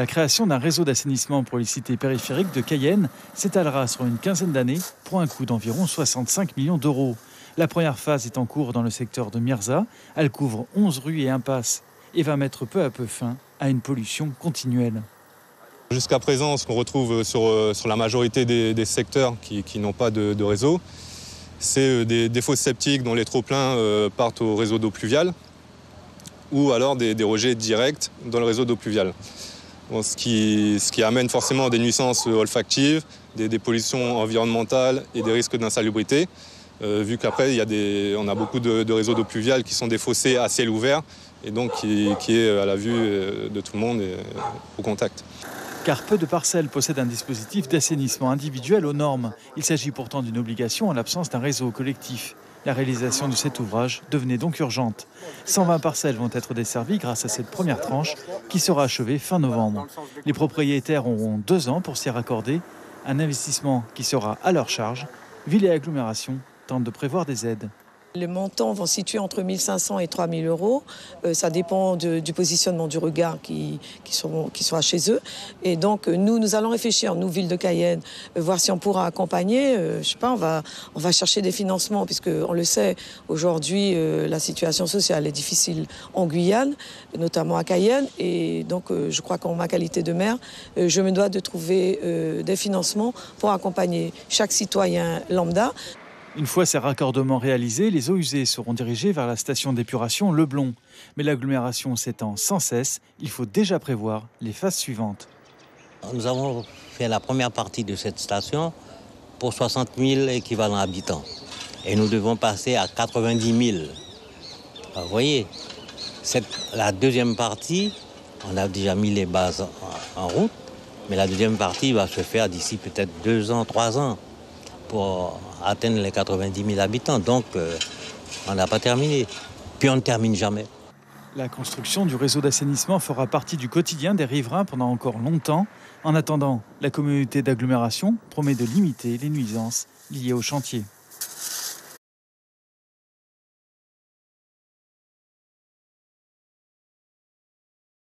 La création d'un réseau d'assainissement pour les cités périphériques de Cayenne s'étalera sur une quinzaine d'années pour un coût d'environ 65 millions d'euros. La première phase est en cours dans le secteur de Myrza. Elle couvre 11 rues et impasses et va mettre peu à peu fin à une pollution continuelle. Jusqu'à présent, ce qu'on retrouve sur la majorité des secteurs qui n'ont pas de réseau, c'est des fosses septiques dont les trop-pleins partent au réseau d'eau pluviale ou alors des rejets directs dans le réseau d'eau pluviale. Bon, ce qui amène forcément des nuisances olfactives, des pollutions environnementales et des risques d'insalubrité, vu qu'après, on a beaucoup de réseaux d'eau pluviale qui sont des fossés à ciel ouvert et donc qui est à la vue de tout le monde et au contact. Car peu de parcelles possèdent un dispositif d'assainissement individuel aux normes. Il s'agit pourtant d'une obligation en l'absence d'un réseau collectif. La réalisation de cet ouvrage devenait donc urgente. 120 parcelles vont être desservies grâce à cette première tranche qui sera achevée fin novembre. Les propriétaires auront 2 ans pour s'y raccorder. Un investissement qui sera à leur charge. Ville et agglomération tentent de prévoir des aides. Les montants vont se situer entre 1 500 et 3 000 euros. Ça dépend du positionnement du regard qui sera chez eux. Et donc, nous allons réfléchir, nous, Ville de Cayenne, voir si on pourra accompagner. Je sais pas, on va chercher des financements, puisque on le sait, aujourd'hui, la situation sociale est difficile en Guyane, notamment à Cayenne. Et donc, je crois qu'en ma qualité de maire, je me dois de trouver des financements pour accompagner chaque citoyen lambda. Une fois ces raccordements réalisés, les eaux usées seront dirigées vers la station d'épuration Leblon. Mais l'agglomération s'étend sans cesse, il faut déjà prévoir les phases suivantes. Nous avons fait la première partie de cette station pour 60 000 équivalents habitants. Et nous devons passer à 90 000. Vous voyez, la deuxième partie, on a déjà mis les bases en route, mais la deuxième partie va se faire d'ici peut-être 2 ans, 3 ans. Pour atteindre les 90 000 habitants. Donc, on n'a pas terminé. Puis on ne termine jamais. La construction du réseau d'assainissement fera partie du quotidien des riverains pendant encore longtemps. En attendant, la communauté d'agglomération promet de limiter les nuisances liées au chantier.